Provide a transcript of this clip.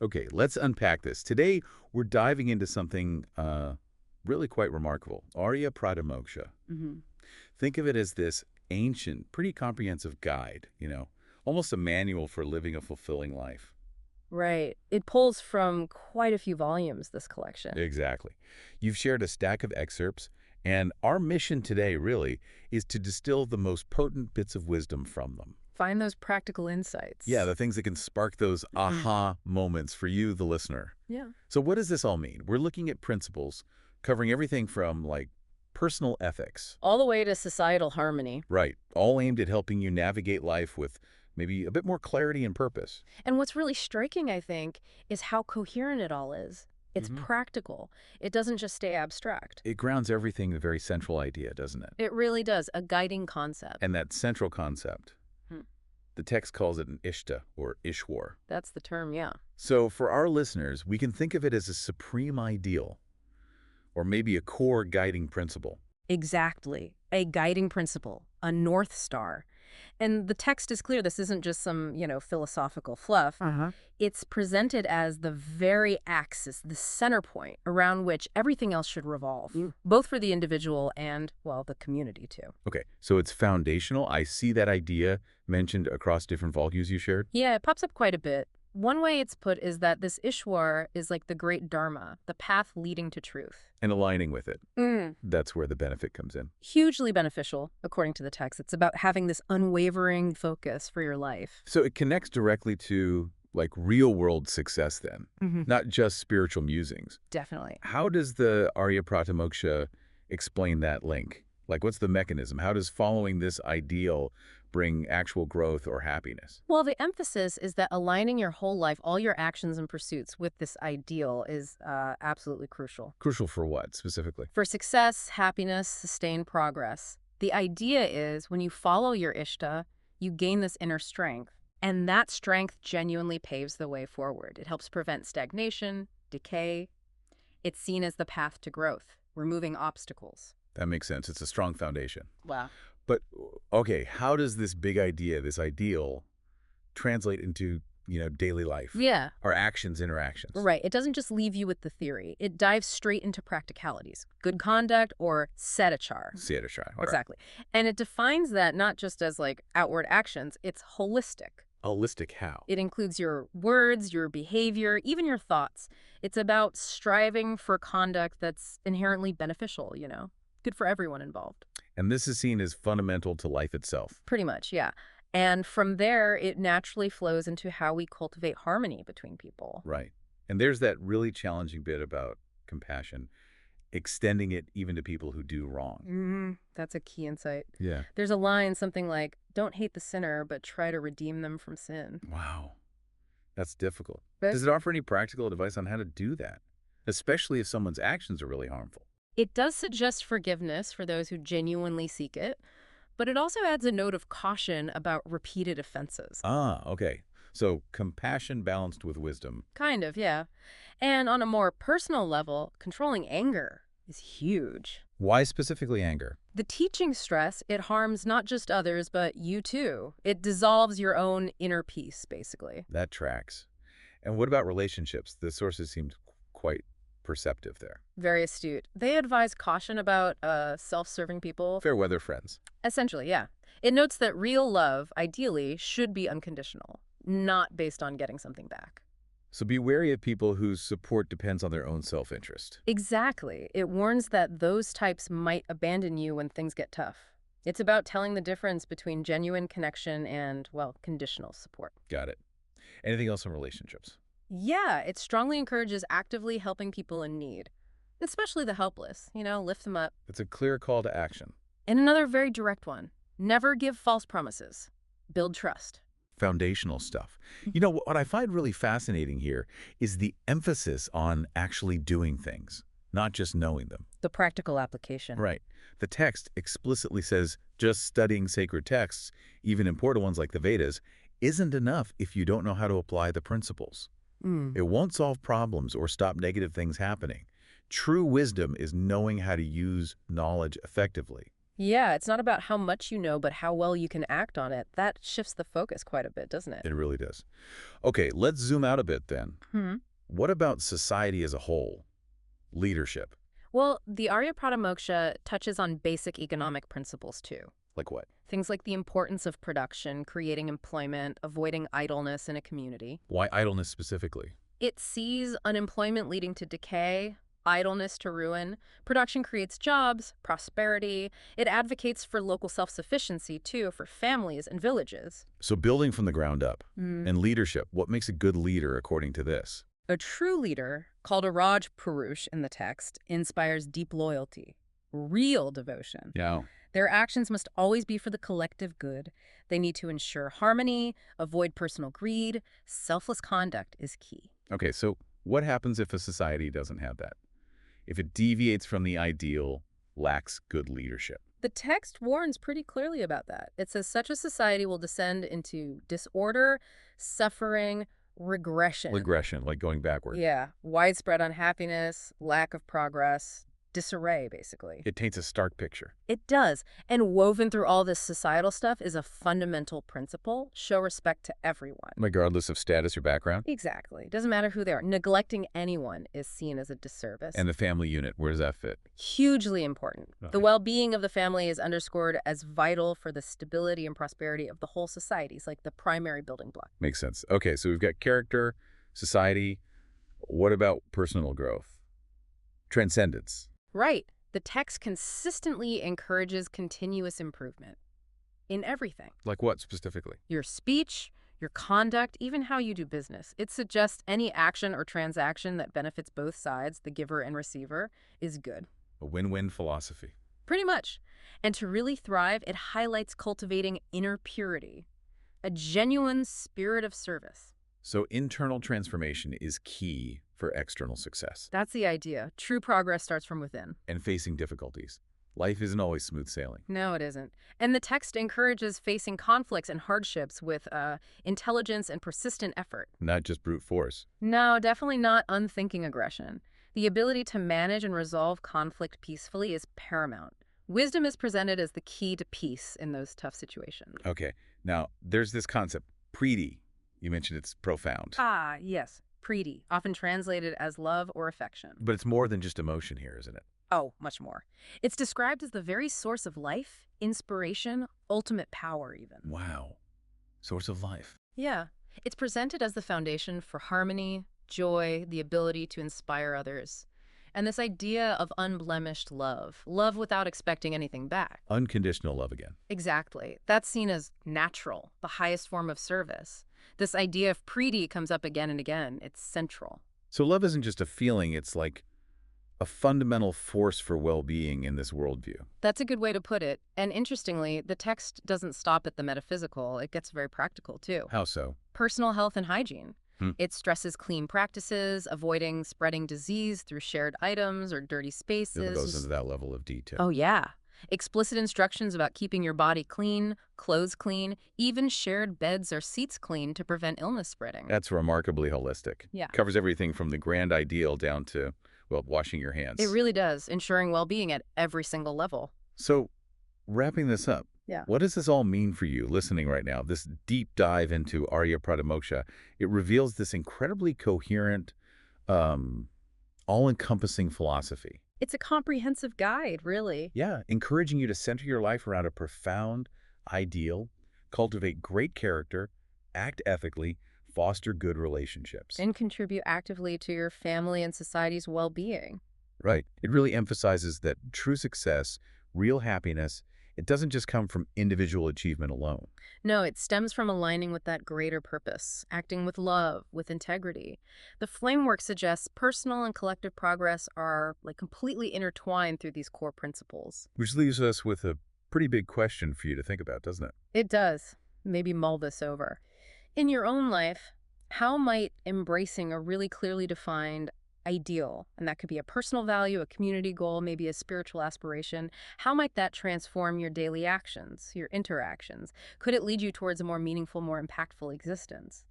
Okay, let's unpack this. Today, we're diving into something really quite remarkable. Arya Protimokshya. Hmm. Think of it as this ancient, pretty comprehensive guide, almost a manual for living a fulfilling life. Right. It pulls from quite a few volumes, this collection. Exactly. You've shared a stack of excerpts, and our mission today, really, is to distill the most potent bits of wisdom from them. Find those practical Yeah, insights. the things that can spark those Mm. aha moments for you, the listener. Yeah. So what does this all mean? We're looking at principles covering everything from, like, personal ethics. All the way to societal harmony. Right. All aimed at helping you navigate life with maybe a bit more clarity and purpose. And what's really striking, I think, is how coherent it all is. It's hmm practical. It doesn't just stay abstract. It grounds everything in a very central idea, doesn't it? It really does, a guiding concept. And that central concept, Hmm. the text calls it an ishta, or ishwar. That's the term, yeah. So for our listeners, we can think of it as a supreme ideal, or maybe a core guiding principle. Exactly. A guiding principle, a North Star. And the text is clear. This isn't just some, philosophical fluff. Uh-huh. It's presented as the very axis, the center point around which everything else should revolve, both for the individual and, well, the community too. Okay, so it's foundational. I see that idea mentioned across different volumes you shared. Yeah, it pops up quite a bit. One way it's put is that this Ishwar is like the great Dharma, the path leading to truth. And aligning with it. Mm. That's where the benefit comes in. Hugely beneficial, according to the text. It's about having this unwavering focus for your life. So it connects directly to, like, real-world success then, not just spiritual musings. Definitely. How does the Arya Pratamoksha explain that link? Like, what's the mechanism? How does following this ideal bring actual growth or happiness? Well, the emphasis is that aligning your whole life, all your actions and pursuits with this ideal is absolutely crucial. Crucial for what, specifically? For success, happiness, sustained progress. The idea is when you follow your Ishta, you gain this inner strength. And that strength genuinely paves the way forward. It helps prevent stagnation, decay. It's seen as the path to growth, removing obstacles. That makes sense. It's a strong foundation. Wow. But, okay, how does this big idea, this ideal, translate into, daily life? Yeah. Our actions, interactions? Right. It doesn't just leave you with the theory. It dives straight into practicalities, good conduct or sedachar. Sietachar. All right. Exactly. And it defines that not just as like outward actions, it's holistic. Holistic how? It includes your words, your behavior, even your thoughts. It's about striving for conduct that's inherently beneficial, good for everyone involved. And this is seen as fundamental to life itself. Pretty much, yeah. And from there, it naturally flows into how we cultivate harmony between people. Right. And there's that really challenging bit about compassion, extending it even to people who do wrong. That's a key insight. Yeah. There's a line, something like, don't hate the sinner, but try to redeem them from sin. Wow. That's difficult. But Does it offer any practical advice on how to do that, especially if someone's actions are really harmful? it does suggest forgiveness for those who genuinely seek it, but it also adds a note of caution about repeated offenses. Ah, okay. So compassion balanced with wisdom. Kind of, yeah. And on a more personal level, controlling anger is huge. Why specifically anger? The teaching stress, it harms not just others, but you too. It dissolves your own inner peace, basically. That tracks. And what about relationships? The sources seemed quite perceptive there. Very astute. They advise caution about self-serving people. Fair weather friends. Essentially, yeah. It notes that real love, ideally, should be unconditional, not based on getting something back. So be wary of people whose support depends on their own self-interest. Exactly. It warns that those types might abandon you when things get tough. It's about telling the difference between genuine connection and, well, conditional support. Got it. Anything else on relationships? Yeah, it strongly encourages actively helping people in need, especially the helpless, lift them up. It's a clear call to action. And another very direct one, never give false promises. Build trust. Foundational stuff. What I find really fascinating here is the emphasis on actually doing things, not just knowing them. The practical application. Right. The text explicitly says just studying sacred texts, even important ones like the Vedas, isn't enough if you don't know how to apply the principles. It won't solve problems or stop negative things happening. True wisdom is knowing how to use knowledge effectively. Yeah, it's not about how much you know, but how well you can act on it. That shifts the focus quite a bit, doesn't it? It really does. Okay, let's zoom out a bit then. Hmm. What about society as a whole? Leadership. Well, the Aryo Protimokshya touches on basic economic principles too. Like what? Things like the importance of production, creating employment, avoiding idleness in a community. Why idleness specifically? It sees unemployment leading to decay, idleness to ruin. Production creates jobs, prosperity. It advocates for local self-sufficiency, too, for families and villages. So building from the ground up. Mm. And leadership. What makes a good leader according to this? A true leader, called a Raj Purush in the text, inspires deep loyalty, real devotion. Yeah. Their actions must always be for the collective good. They need to ensure harmony, avoid personal greed. Selfless conduct is key. Okay, so what happens if a society doesn't have that? If it deviates from the ideal, lacks good leadership? The text warns pretty clearly about that. It says such a society will descend into disorder, suffering, regression. Regression, like going backward. Yeah, widespread unhappiness, lack of progress, disarray, basically. It paints a stark picture. It does. And woven through all this societal stuff is a fundamental principle: show respect to everyone. Regardless of status or background? Exactly. Doesn't matter who they are. Neglecting anyone is seen as a disservice. And the family unit, where does that fit? Hugely important. Okay. The well-being of the family is underscored as vital for the stability and prosperity of the whole society. It's like the primary building block. Makes sense. Okay, so we've got character, society. What about personal growth? Transcendence. Right. The text consistently encourages continuous improvement in everything. Like what specifically? Your speech, your conduct, even how you do business. It suggests any action or transaction that benefits both sides, the giver and receiver, is good. A win-win philosophy. Pretty much. And to really thrive, it highlights cultivating inner purity, a genuine spirit of service. So internal transformation is key for external success. That's the idea. True progress starts from within. And facing difficulties. Life isn't always smooth sailing. No, it isn't. And the text encourages facing conflicts and hardships with intelligence and persistent effort. Not just brute force. No, definitely not unthinking aggression. The ability to manage and resolve conflict peacefully is paramount. Wisdom is presented as the key to peace in those tough situations. Okay, now there's this concept, preeti. You mentioned it's profound. Ah, yes. Preeti, often translated as love or affection. But it's more than just emotion here, isn't it? Oh, much more. It's described as the very source of life, inspiration, ultimate power even. Wow. Source of life. Yeah. It's presented as the foundation for harmony, joy, the ability to inspire others. And this idea of unblemished love, love without expecting anything back. Unconditional love again. Exactly. That's seen as natural, the highest form of service. This idea of preeti comes up again and again. It's central. So love isn't just a feeling, it's like a fundamental force for well-being in this worldview. That's a good way to put it. And interestingly, the text doesn't stop at the metaphysical. It gets very practical, too. How so? Personal health and hygiene. Hmm. It stresses clean practices, avoiding spreading disease through shared items or dirty spaces. It goes into that level of detail. Oh, yeah. Explicit instructions about keeping your body clean, clothes clean, even shared beds or seats clean to prevent illness spreading. That's remarkably holistic. Yeah. Covers everything from the grand ideal down to, well, washing your hands. It really does, ensuring well-being at every single level. So, wrapping this up, Yeah. what does this all mean for you listening right now? This deep dive into Aryo Protimokshya, it reveals this incredibly coherent, all-encompassing philosophy. It's a comprehensive guide, really. Yeah, encouraging you to center your life around a profound ideal, cultivate great character, act ethically, foster good relationships. And contribute actively to your family and society's well-being. Right. It really emphasizes that true success, real happiness, it doesn't just come from individual achievement alone. No, it stems from aligning with that greater purpose, acting with love, with integrity. The framework suggests personal and collective progress are completely intertwined through these core principles. Which leaves us with a pretty big question for you to think about, doesn't it? It does. Maybe mull this over. In your own life, how might embracing a really clearly defined ideal, and that could be a personal value, a community goal, maybe a spiritual aspiration, how might that transform your daily actions, your interactions? Could it lead you towards a more meaningful, more impactful existence?